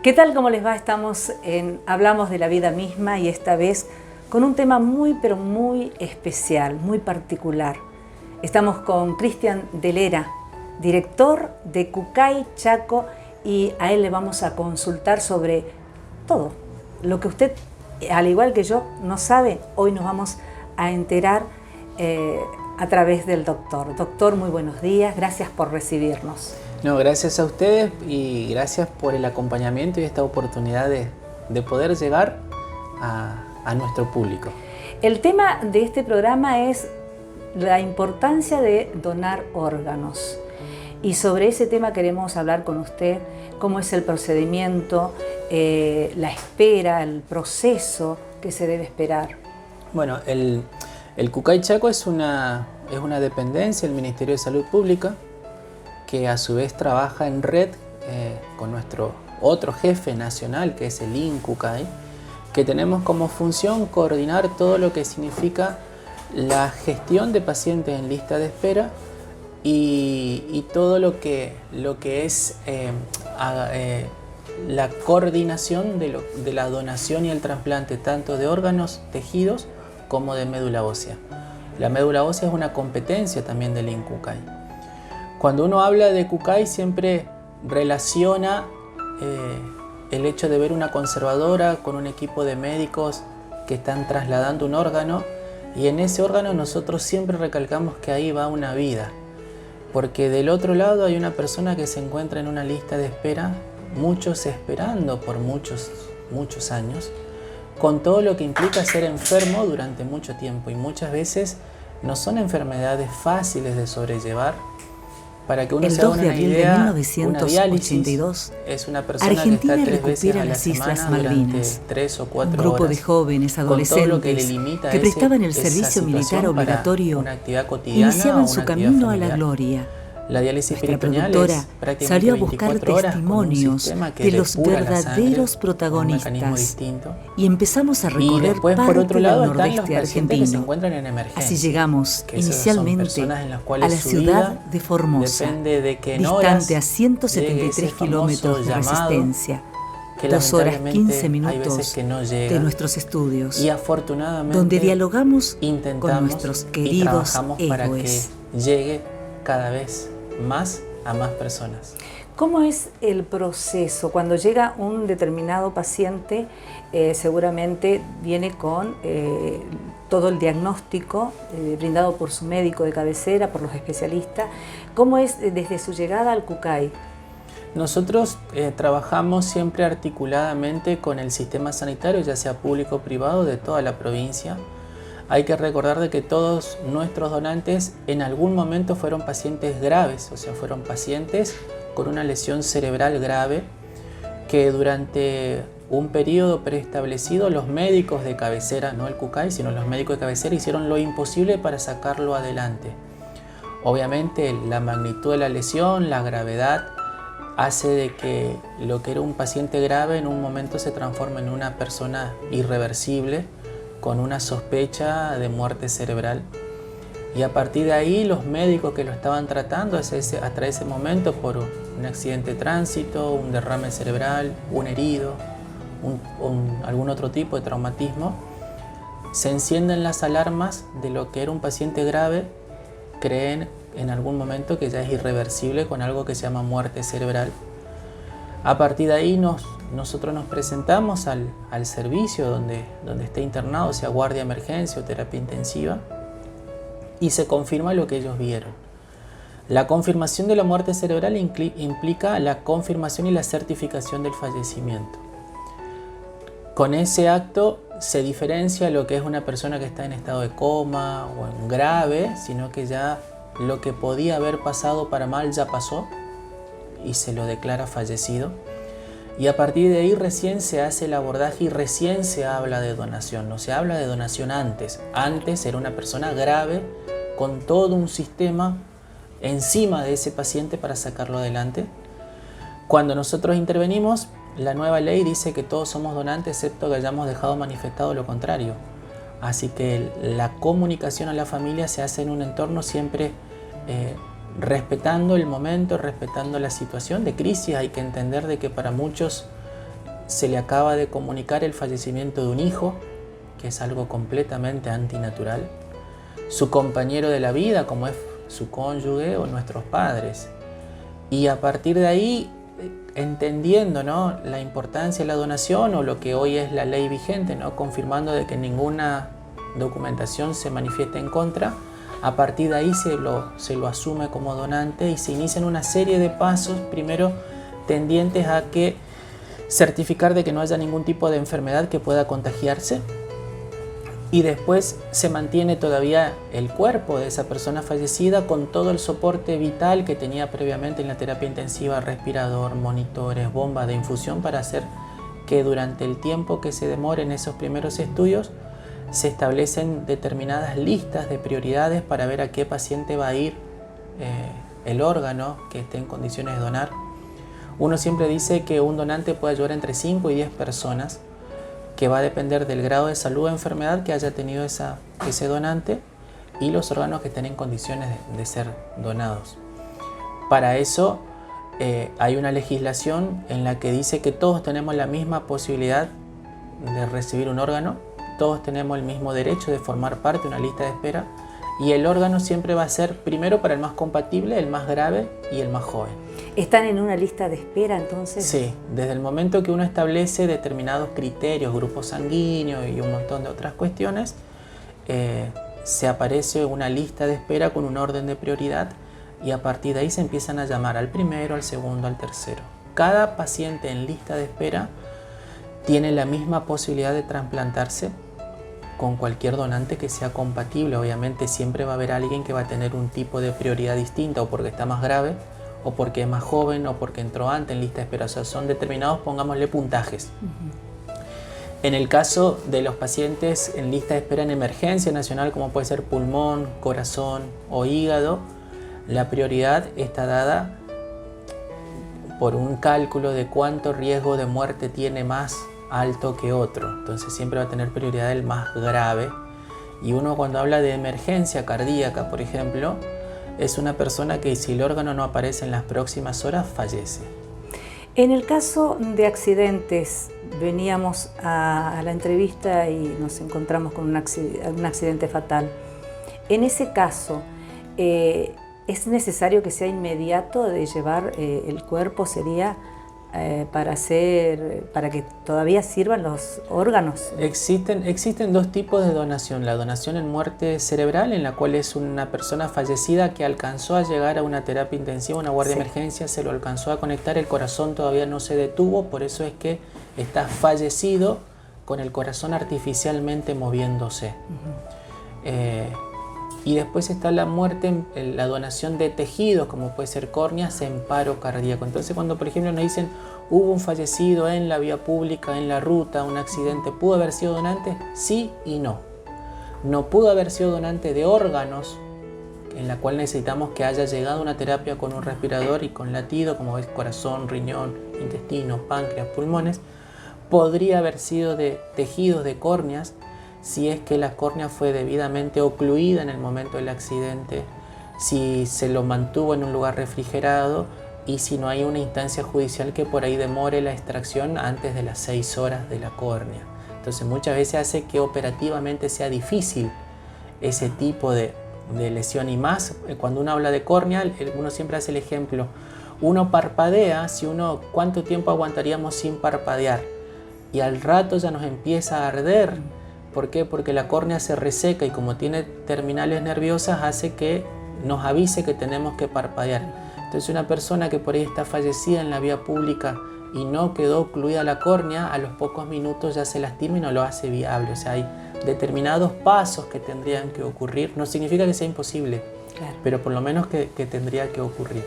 ¿Qué tal? ¿Cómo les va? Estamos en Hablamos de la vida misma y esta vez con un tema muy pero muy especial, muy particular. Estamos con Cristian Delera, director de Cucay Chaco, y a él le vamos a consultar sobre todo lo que usted, al igual que yo, no sabe. Hoy nos vamos a enterar a través del doctor. Doctor, muy buenos días, gracias por recibirnos. No, gracias a ustedes y gracias por el acompañamiento y esta oportunidad de poder llegar a nuestro público. El tema de este programa es la importancia de donar órganos. Y sobre ese tema queremos hablar con usted, cómo es el procedimiento, la espera, el proceso que se debe esperar. Bueno, el Cucay Chaco es una dependencia del Ministerio de Salud Pública, que a su vez trabaja en red con nuestro otro jefe nacional, que es el INCUCAY, que tenemos como función coordinar todo lo que significa la gestión de pacientes en lista de espera y todo lo que es la coordinación de la donación y el trasplante tanto de órganos, tejidos, como de médula ósea. La médula ósea es una competencia también del INCUCAY. Cuando uno habla de Cucay siempre relaciona el hecho de ver una conservadora con un equipo de médicos que están trasladando un órgano, y en ese órgano nosotros siempre recalcamos que ahí va una vida, porque del otro lado hay una persona que se encuentra en una lista de espera, muchos esperando por muchos años, con todo lo que implica ser enfermo durante mucho tiempo, y muchas veces no son enfermedades fáciles de sobrellevar. Para que uno se haga una idea, de 1982, es una persona Argentina que está 3 veces recupera a la las Islas semana Malvinas. durante 3 o 4 Un grupo horas, de jóvenes adolescentes que prestaban el servicio militar obligatorio iniciaban su camino a la gloria. La diálisis Nuestra peritoneal productora es prácticamente salió a buscar 24 horas testimonios de los verdaderos protagonistas y empezamos a recorrer después, parte por otro lado, del están los nordeste pacientes que se argentino. encuentran en emergencia. Así llegamos Que esas son inicialmente personas en las a cuales la su ciudad vida de Formosa, depende de que en horas distante a llegue 173 ese kilómetros de famoso llamado, resistencia, que 2 horas lamentablemente 15 hay minutos veces que no llega, de nuestros estudios, y afortunadamente donde dialogamos intentamos con nuestros y queridos trabajamos para que héroes. llegue cada vez más a más personas. ¿Cómo es el proceso? Cuando llega un determinado paciente, seguramente viene con todo el diagnóstico brindado por su médico de cabecera, por los especialistas. ¿Cómo es desde su llegada al Cucay? Nosotros trabajamos siempre articuladamente con el sistema sanitario, ya sea público o privado, de toda la provincia. Hay que recordar de que todos nuestros donantes en algún momento fueron pacientes graves, o sea, fueron pacientes con una lesión cerebral grave que durante un periodo preestablecido los médicos de cabecera, no el Cucay, sino los médicos de cabecera, hicieron lo imposible para sacarlo adelante. Obviamente la magnitud de la lesión, la gravedad, hace de que lo que era un paciente grave en un momento se transforme en una persona irreversible, con una sospecha de muerte cerebral. Y a partir de ahí los médicos que lo estaban tratando hasta ese momento por un accidente de tránsito, un derrame cerebral, un herido, algún otro tipo de traumatismo, se encienden las alarmas de lo que era un paciente grave, creen en algún momento que ya es irreversible con algo que se llama muerte cerebral. A partir de ahí nosotros nos presentamos al servicio donde esté internado, sea guardia de emergencia o terapia intensiva, y se confirma lo que ellos vieron. La confirmación de la muerte cerebral implica la confirmación y la certificación del fallecimiento. Con ese acto se diferencia lo que es una persona que está en estado de coma o en grave, sino que ya lo que podía haber pasado para mal ya pasó y se lo declara fallecido. Y a partir de ahí recién se hace el abordaje y recién se habla de donación. No se habla de donación antes. Antes era una persona grave con todo un sistema encima de ese paciente para sacarlo adelante. Cuando nosotros intervenimos, la nueva ley dice que todos somos donantes excepto que hayamos dejado manifestado lo contrario. Así que la comunicación a la familia se hace en un entorno siempre respetando el momento, respetando la situación de crisis. Hay que entender de que para muchos se le acaba de comunicar el fallecimiento de un hijo, que es algo completamente antinatural, su compañero de la vida, como es su cónyuge o nuestros padres. Y a partir de ahí, entendiendo, ¿no?, la importancia de la donación, o lo que hoy es la ley vigente, ¿no?, confirmando de que ninguna documentación se manifieste en contra, a partir de ahí se lo asume como donante y se inician una serie de pasos, primero tendientes a que certificar de que no haya ningún tipo de enfermedad que pueda contagiarse, y después se mantiene todavía el cuerpo de esa persona fallecida con todo el soporte vital que tenía previamente en la terapia intensiva, respirador, monitores, bomba de infusión, para hacer que durante el tiempo que se demore en esos primeros estudios se establecen determinadas listas de prioridades para ver a qué paciente va a ir el órgano que esté en condiciones de donar. Uno siempre dice que un donante puede ayudar entre 5 y 10 personas, que va a depender del grado de salud o enfermedad que haya tenido ese donante y los órganos que estén en condiciones de ser donados. Para eso hay una legislación en la que dice que todos tenemos la misma posibilidad de recibir un órgano, todos tenemos el mismo derecho de formar parte de una lista de espera, y el órgano siempre va a ser primero para el más compatible, el más grave y el más joven. ¿Están en una lista de espera entonces? Sí, desde el momento que uno establece determinados criterios, grupos sanguíneos y un montón de otras cuestiones, se aparece una lista de espera con un orden de prioridad, y a partir de ahí se empiezan a llamar al primero, al segundo, al tercero. Cada paciente en lista de espera tiene la misma posibilidad de trasplantarse con cualquier donante que sea compatible. Obviamente siempre va a haber alguien que va a tener un tipo de prioridad distinta, o porque está más grave, o porque es más joven, o porque entró antes en lista de espera. O sea, son determinados, pongámosle, puntajes. En el caso de los pacientes en lista de espera en emergencia nacional, como puede ser pulmón, corazón o hígado, la prioridad está dada por un cálculo de cuánto riesgo de muerte tiene más alto que otro. Entonces siempre va a tener prioridad el más grave. Y uno, cuando habla de emergencia cardíaca, por ejemplo, es una persona que, si el órgano no aparece en las próximas horas, fallece. En el caso de accidentes, veníamos a la entrevista y nos encontramos con un accidente fatal. En ese caso, ¿es necesario que sea inmediato de llevar el cuerpo? ¿Sería para que todavía sirvan los órganos? Existen dos tipos de donación. La donación en muerte cerebral, en la cual es una persona fallecida que alcanzó a llegar a una terapia intensiva, una guardia de emergencia, se lo alcanzó a conectar, el corazón todavía no se detuvo, por eso es que está fallecido con el corazón artificialmente moviéndose. Y después está la muerte, la donación de tejidos, como puede ser córneas, en paro cardíaco. Entonces, cuando por ejemplo nos dicen hubo un fallecido en la vía pública, en la ruta, un accidente, ¿pudo haber sido donante? Sí y no. No pudo haber sido donante de órganos, en la cual necesitamos que haya llegado una terapia con un respirador y con latido, como es corazón, riñón, intestino, páncreas, pulmones. Podría haber sido de tejidos de córneas, si es que la córnea fue debidamente ocluida en el momento del accidente, si se lo mantuvo en un lugar refrigerado, y si no hay una instancia judicial que por ahí demore la extracción antes de las 6 horas de la córnea. Entonces muchas veces hace que operativamente sea difícil ese tipo de lesión, y más cuando uno habla de córnea, uno siempre hace el ejemplo, uno parpadea, ¿cuánto tiempo aguantaríamos sin parpadear? Y al rato ya nos empieza a arder. ¿Por qué? Porque la córnea se reseca, y como tiene terminales nerviosas, hace que nos avise que tenemos que parpadear. Entonces, una persona que por ahí está fallecida en la vía pública y no quedó ocluida la córnea, a los pocos minutos ya se lastima y no lo hace viable. O sea, hay determinados pasos que tendrían que ocurrir. No significa que sea imposible, claro, pero por lo menos que tendría que ocurrir.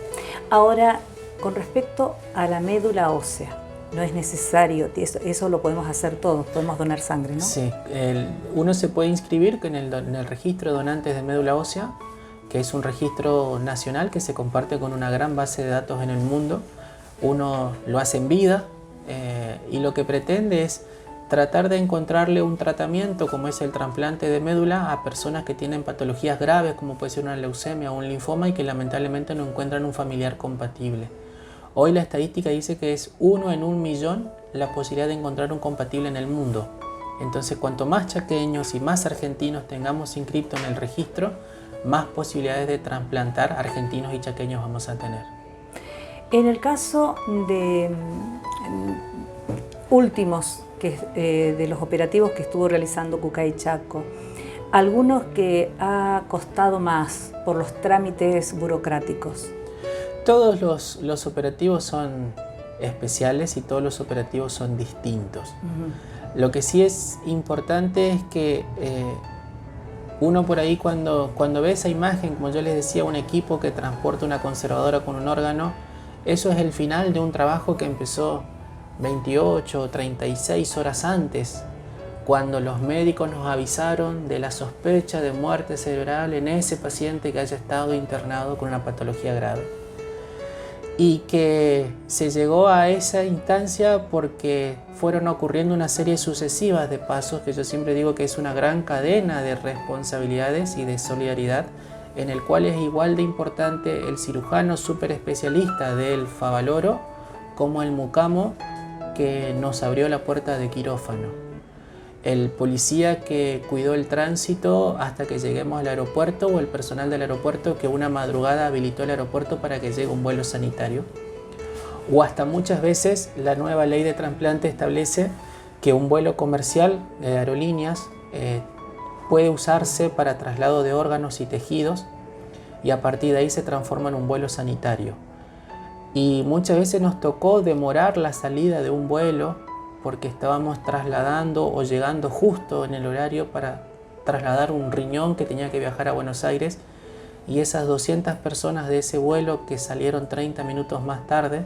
Ahora, con respecto a la médula ósea, no es necesario, eso lo podemos hacer todos, podemos donar sangre, ¿no? Sí, uno se puede inscribir en el registro de donantes de médula ósea, que es un registro nacional que se comparte con una gran base de datos en el mundo. Uno lo hace en vida y lo que pretende es tratar de encontrarle un tratamiento, como es el trasplante de médula, a personas que tienen patologías graves, como puede ser una leucemia o un linfoma, y que lamentablemente no encuentran un familiar compatible. Hoy la estadística dice que es 1 en 1.000.000 la posibilidad de encontrar un compatible en el mundo. Entonces, cuanto más chaqueños y más argentinos tengamos inscriptos en el registro, más posibilidades de trasplantar argentinos y chaqueños vamos a tener. En el caso de últimos de los operativos que estuvo realizando Cucay Chaco, algunos que ha costado más por los trámites burocráticos. Todos los operativos son especiales y todos los operativos son distintos. Lo que sí es importante es que uno por ahí cuando ve esa imagen, como yo les decía, un equipo que transporta una conservadora con un órgano, eso es el final de un trabajo que empezó 28 o 36 horas antes, cuando los médicos nos avisaron de la sospecha de muerte cerebral en ese paciente que haya estado internado con una patología grave. Y que se llegó a esa instancia porque fueron ocurriendo una serie sucesiva de pasos, que yo siempre digo que es una gran cadena de responsabilidades y de solidaridad, en el cual es igual de importante el cirujano súper especialista del Favaloro como el mucamo que nos abrió la puerta de quirófano, el policía que cuidó el tránsito hasta que lleguemos al aeropuerto, o el personal del aeropuerto que una madrugada habilitó el aeropuerto para que llegue un vuelo sanitario, o hasta muchas veces la nueva ley de trasplante establece que un vuelo comercial de aerolíneas puede usarse para traslado de órganos y tejidos, y a partir de ahí se transforma en un vuelo sanitario. Y muchas veces nos tocó demorar la salida de un vuelo porque estábamos trasladando o llegando justo en el horario para trasladar un riñón que tenía que viajar a Buenos Aires, y esas 200 personas de ese vuelo que salieron 30 minutos más tarde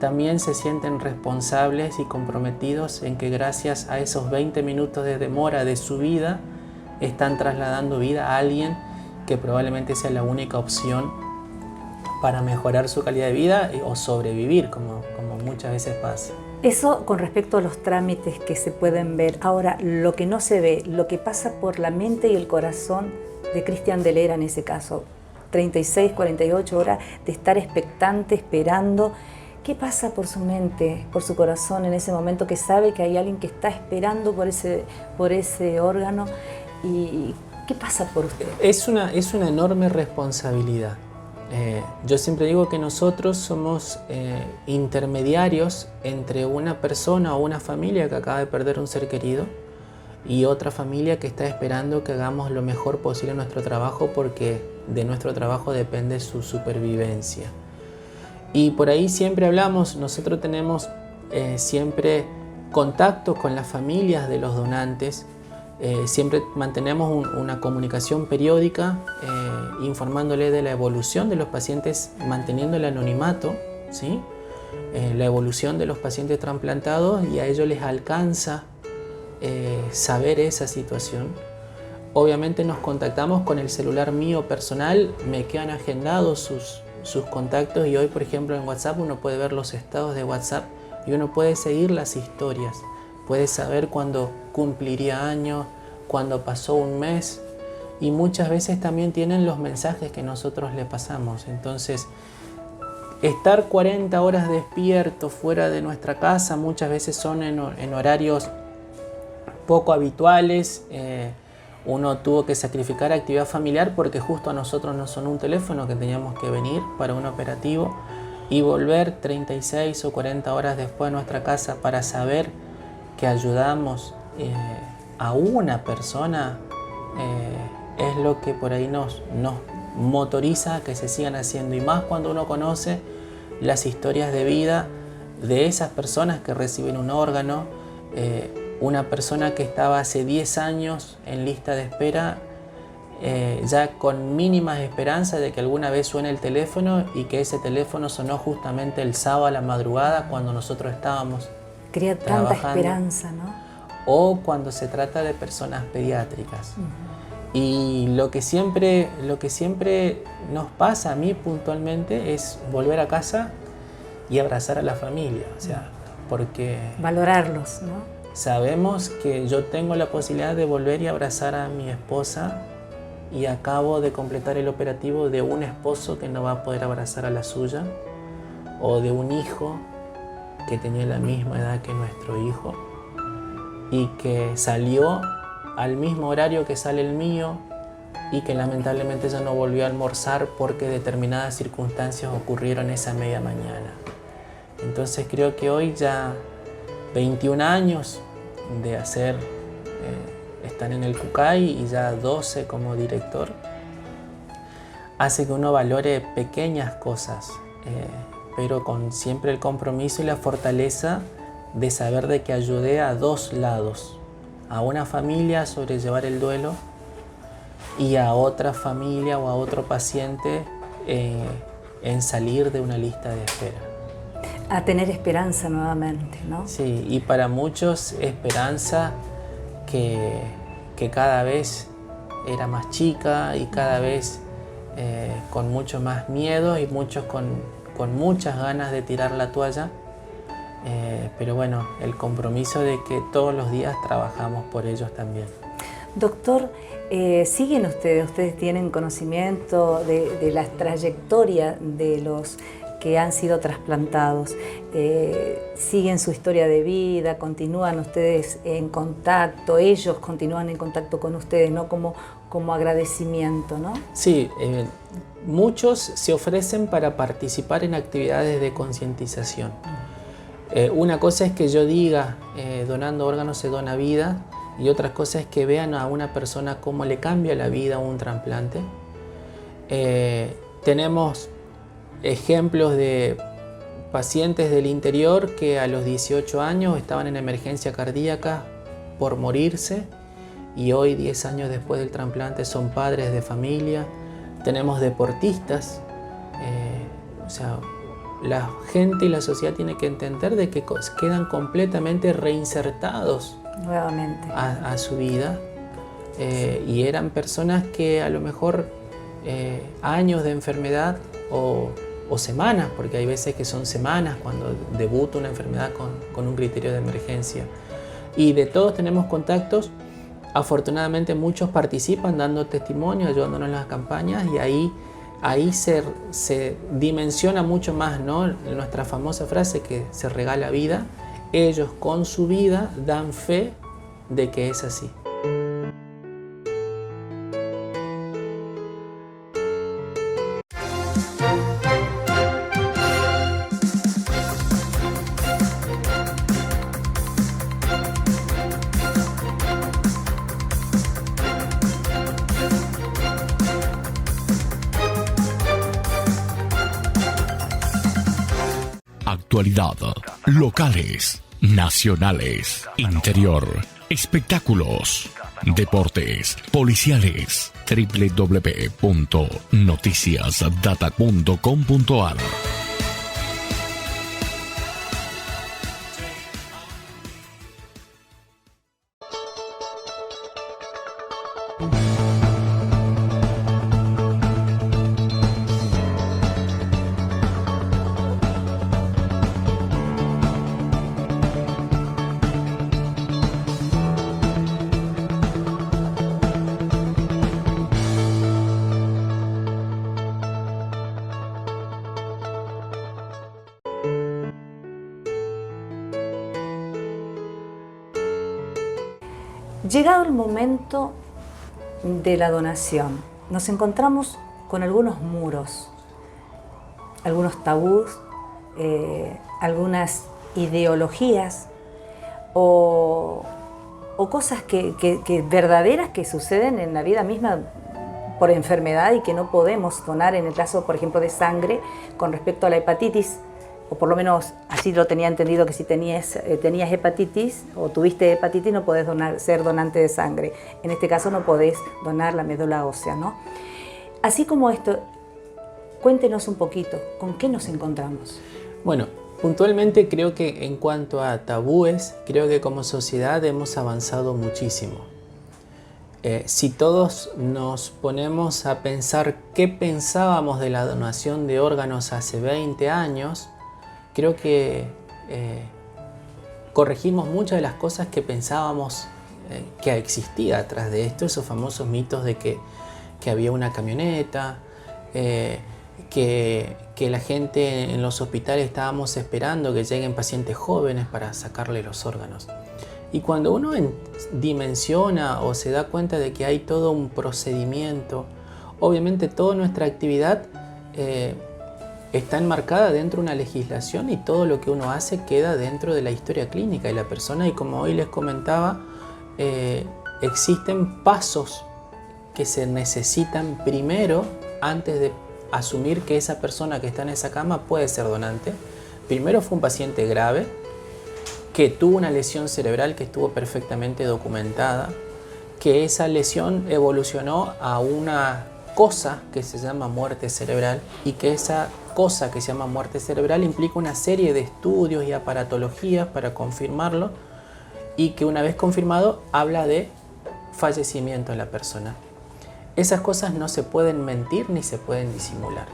también se sienten responsables y comprometidos en que gracias a esos 20 minutos de demora de su vida están trasladando vida a alguien que probablemente sea la única opción para mejorar su calidad de vida o sobrevivir, como muchas veces pasa. Eso con respecto a los trámites que se pueden ver. Ahora, lo que no se ve, lo que pasa por la mente y el corazón de Cristian Delera en ese caso, 36, 48 horas de estar expectante, esperando. ¿Qué pasa por su mente, por su corazón en ese momento que sabe que hay alguien que está esperando por ese órgano? ¿Y qué pasa por usted? Es una enorme responsabilidad. Yo siempre digo que nosotros somos intermediarios entre una persona o una familia que acaba de perder un ser querido y otra familia que está esperando que hagamos lo mejor posible en nuestro trabajo, porque de nuestro trabajo depende su supervivencia. Y por ahí siempre hablamos, nosotros tenemos siempre contacto con las familias de los donantes. Siempre mantenemos una comunicación periódica informándole de la evolución de los pacientes, manteniendo el anonimato, ¿sí? La evolución de los pacientes trasplantados, y a ellos les alcanza saber esa situación. Obviamente nos contactamos con el celular mío personal, me quedan agendados sus contactos, y hoy por ejemplo en WhatsApp uno puede ver los estados de WhatsApp y uno puede seguir las historias. Puede saber cuándo cumpliría años, cuándo pasó un mes, y muchas veces también tienen los mensajes que nosotros le pasamos. Entonces, estar 40 horas despierto fuera de nuestra casa muchas veces son en horarios poco habituales. Uno tuvo que sacrificar actividad familiar porque justo a nosotros nos sonó un teléfono que teníamos que venir para un operativo, y volver 36 o 40 horas después a nuestra casa para saber que ayudamos a una persona, es lo que por ahí nos motoriza a que se sigan haciendo, y más cuando uno conoce las historias de vida de esas personas que reciben un órgano. Una persona que estaba hace 10 años en lista de espera, ya con mínimas esperanzas de que alguna vez suene el teléfono, y que ese teléfono sonó justamente el sábado a la madrugada cuando nosotros estábamos crea tanta esperanza, ¿no? O cuando se trata de personas pediátricas. Y lo que siempre nos pasa a mí puntualmente es volver a casa y abrazar a la familia, o sea, porque valorarlos, ¿no? Sabemos que yo tengo la posibilidad de volver y abrazar a mi esposa, y acabo de completar el operativo de un esposo que no va a poder abrazar a la suya, o de un hijo que tenía la misma edad que nuestro hijo y que salió al mismo horario que sale el mío y que lamentablemente ya no volvió a almorzar porque determinadas circunstancias ocurrieron esa media mañana. Entonces creo que hoy ya 21 años de estar en el CUCAY y ya 12 como director, hace que uno valore pequeñas cosas, pero con siempre el compromiso y la fortaleza de saber de que ayudé a dos lados, a una familia a sobrellevar el duelo y a otra familia o a otro paciente en salir de una lista de espera. A tener esperanza nuevamente, ¿no? Sí, y para muchos esperanza que cada vez era más chica y cada vez con mucho más miedo y muchos con muchas ganas de tirar la toalla. Pero bueno, el compromiso de que todos los días trabajamos por ellos también. Doctor, ¿siguen ustedes tienen conocimiento de la trayectoria de los que han sido trasplantados? ¿Siguen su historia de vida? ¿Continúan ustedes en contacto? ¿Ellos continúan en contacto con ustedes, ¿no? Como agradecimiento, ¿no? Sí, muchos se ofrecen para participar en actividades de concientización. Una cosa es que yo diga, donando órganos se dona vida, y otra cosa es que vean a una persona cómo le cambia la vida un trasplante. Tenemos ejemplos de pacientes del interior que a los 18 años estaban en emergencia cardíaca por morirse y hoy, 10 años después del trasplante, son padres de familia. Tenemos deportistas, o sea, la gente y la sociedad tiene que entender de que quedan completamente reinsertados nuevamente a su vida, y eran personas que a lo mejor años de enfermedad o semanas, porque hay veces que son semanas cuando debuta una enfermedad con un criterio de emergencia. Y de todos tenemos contactos. Afortunadamente muchos participan dando testimonio, ayudándonos en las campañas, y ahí se dimensiona mucho más, ¿no? Nuestra famosa frase que se regala vida. Ellos con su vida dan fe de que es así. Actualidad, locales, nacionales, interior, espectáculos, deportes, policiales, www.noticiasdata.com.ar. Llegado el momento de la donación, nos encontramos con algunos muros, algunos tabús, algunas ideologías o cosas que verdaderas que suceden en la vida misma por enfermedad y que no podemos donar, en el caso, por ejemplo, de sangre, con respecto a la hepatitis, o por lo menos así lo tenía entendido, que si tenías hepatitis o tuviste hepatitis no podés ser donante de sangre. En este caso no podés donar la médula ósea, ¿no? Así como esto, cuéntenos un poquito, ¿con qué nos encontramos? Bueno, puntualmente creo que en cuanto a tabúes, creo que como sociedad hemos avanzado muchísimo. Si todos nos ponemos a pensar qué pensábamos de la donación de órganos hace 20 años, creo que corregimos muchas de las cosas que pensábamos que existía atrás de esto, esos famosos mitos de que había una camioneta, que la gente en los hospitales estábamos esperando que lleguen pacientes jóvenes para sacarle los órganos. Y cuando uno dimensiona o se da cuenta de que hay todo un procedimiento, obviamente toda nuestra actividad está enmarcada dentro de una legislación y todo lo que uno hace queda dentro de la historia clínica de la persona. Y como hoy les comentaba, existen pasos que se necesitan primero antes de asumir que esa persona que está en esa cama puede ser donante. Primero fue un paciente grave que tuvo una lesión cerebral que estuvo perfectamente documentada, que esa lesión evolucionó a una cosa que se llama muerte cerebral y que esa cosa que se llama muerte cerebral implica una serie de estudios y aparatologías para confirmarlo y que una vez confirmado habla de fallecimiento de la persona. Esas cosas no se pueden mentir ni se pueden disimular.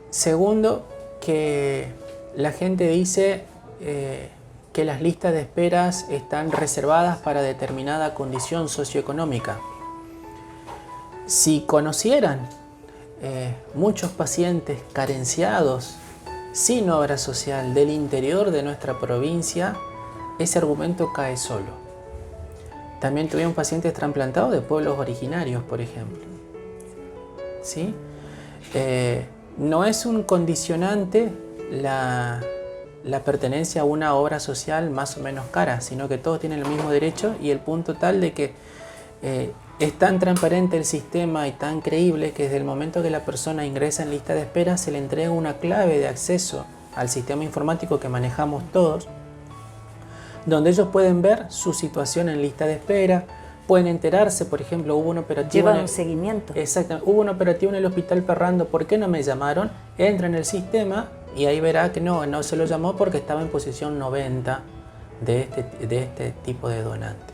Segundo, que la gente dice que las listas de esperas están reservadas para determinada condición socioeconómica. Si conocieran muchos pacientes carenciados, sin obra social, del interior de nuestra provincia, ese argumento cae solo. También tuvimos pacientes trasplantados de pueblos originarios, por ejemplo. ¿Sí? No es un condicionante la pertenencia a una obra social más o menos cara, sino que todos tienen el mismo derecho, y el punto tal de que es tan transparente el sistema y tan creíble que desde el momento que la persona ingresa en lista de espera se le entrega una clave de acceso al sistema informático que manejamos todos, donde ellos pueden ver su situación en lista de espera, pueden enterarse, por ejemplo, hubo un operativo... Llevan un seguimiento. Exactamente, hubo un operativo en el hospital Perrando, ¿por qué no me llamaron? Entra en el sistema y ahí verá que no se lo llamó porque estaba en posición 90 de este tipo de donante.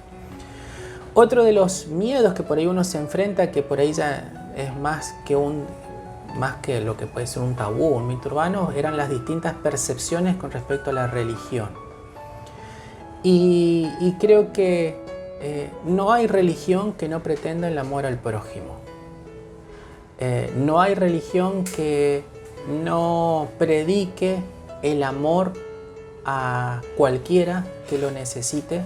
Otro de los miedos que por ahí uno se enfrenta, que por ahí ya es más que lo que puede ser un tabú, un mito urbano, eran las distintas percepciones con respecto a la religión. Y creo que no hay religión que no pretenda el amor al prójimo. No hay religión que no predique el amor a cualquiera que lo necesite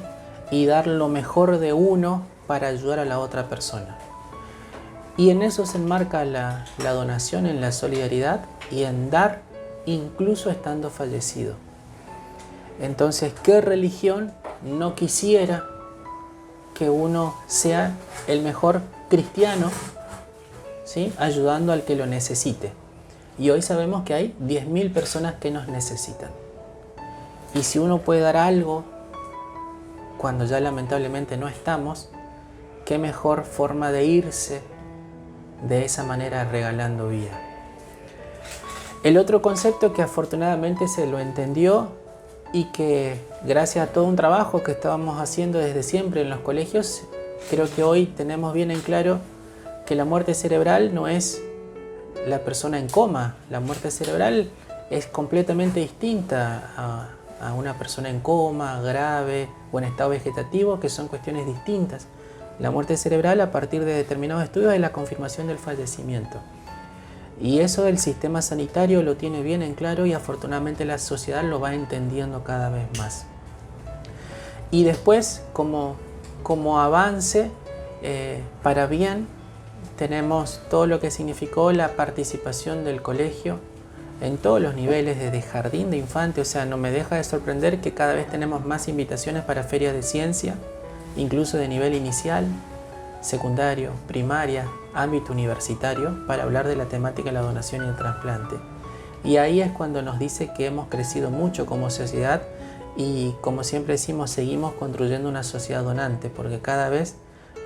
y dar lo mejor de uno para ayudar a la otra persona. Y en eso se enmarca la donación, en la solidaridad y en dar incluso estando fallecido. Entonces, ¿qué religión no quisiera que uno sea el mejor cristiano, ¿sí?, ayudando al que lo necesite? Y hoy sabemos que hay 10.000 personas que nos necesitan. Y si uno puede dar algo cuando ya lamentablemente no estamos, qué mejor forma de irse de esa manera regalando vida. El otro concepto que afortunadamente se lo entendió y que gracias a todo un trabajo que estábamos haciendo desde siempre en los colegios, creo que hoy tenemos bien en claro que la muerte cerebral no es la persona en coma. La muerte cerebral es completamente distinta a una persona en coma, grave o en estado vegetativo, que son cuestiones distintas. La muerte cerebral, a partir de determinados estudios, es la confirmación del fallecimiento. Y eso el sistema sanitario lo tiene bien en claro y afortunadamente la sociedad lo va entendiendo cada vez más. Y después, como avance para bien, tenemos todo lo que significó la participación del colegio en todos los niveles, desde jardín de infante. O sea, no me deja de sorprender que cada vez tenemos más invitaciones para ferias de ciencia, incluso de nivel inicial, secundario, primaria, ámbito universitario, para hablar de la temática de la donación y el trasplante. Y ahí es cuando nos dice que hemos crecido mucho como sociedad y, como siempre decimos, seguimos construyendo una sociedad donante, porque cada vez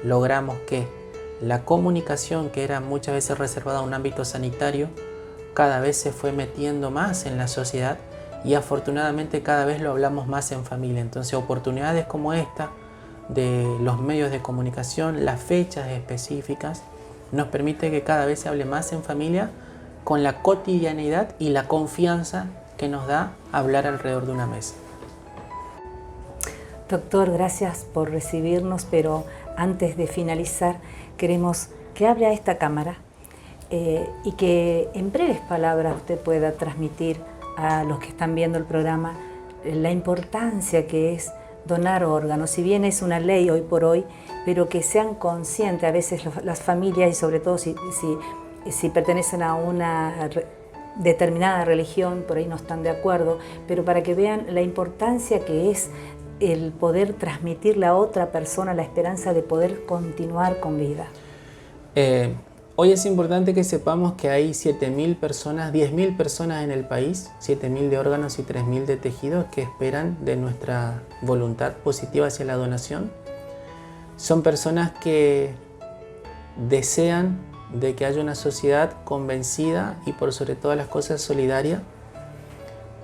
logramos que la comunicación, que era muchas veces reservada a un ámbito sanitario, cada vez se fue metiendo más en la sociedad y afortunadamente cada vez lo hablamos más en familia. Entonces, oportunidades como esta de los medios de comunicación, las fechas específicas, nos permite que cada vez se hable más en familia, con la cotidianidad y la confianza que nos da hablar alrededor de una mesa. Doctor, gracias por recibirnos, pero antes de finalizar queremos que hable a esta cámara y que en breves palabras usted pueda transmitir a los que están viendo el programa la importancia que es donar órganos. Si bien es una ley hoy por hoy, pero que sean conscientes a veces las familias, y sobre todo si pertenecen a una determinada religión, por ahí no están de acuerdo, pero para que vean la importancia que es el poder transmitirle a otra persona la esperanza de poder continuar con vida. Hoy es importante que sepamos que hay 7.000 personas, 10.000 personas en el país, 7.000 de órganos y 3.000 de tejidos que esperan de nuestra voluntad positiva hacia la donación. Son personas que desean de que haya una sociedad convencida y por sobre todas las cosas solidaria.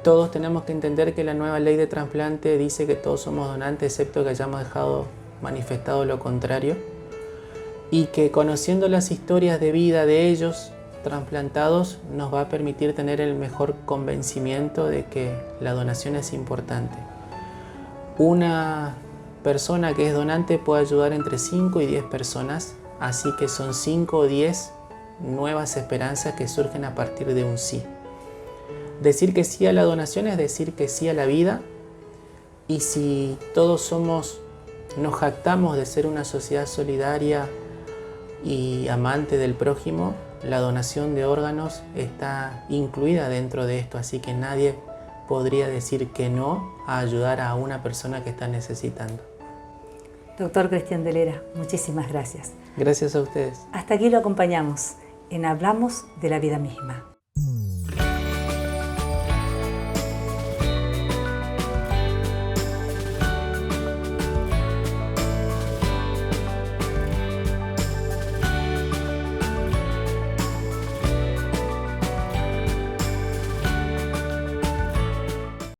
Todos tenemos que entender que la nueva ley de trasplante dice que todos somos donantes, excepto que hayamos dejado manifestado lo contrario, y que conociendo las historias de vida de ellos trasplantados nos va a permitir tener el mejor convencimiento de que la donación es importante. Una persona que es donante puede ayudar entre 5 y 10 personas, así que son 5 o 10 nuevas esperanzas que surgen a partir de un sí. Decir que sí a la donación es decir que sí a la vida, y si todos nos jactamos de ser una sociedad solidaria y amante del prójimo, la donación de órganos está incluida dentro de esto, así que nadie podría decir que no a ayudar a una persona que está necesitando. Doctor Cristian Delera, muchísimas gracias. Gracias a ustedes. Hasta aquí lo acompañamos en Hablamos de la Vida Misma.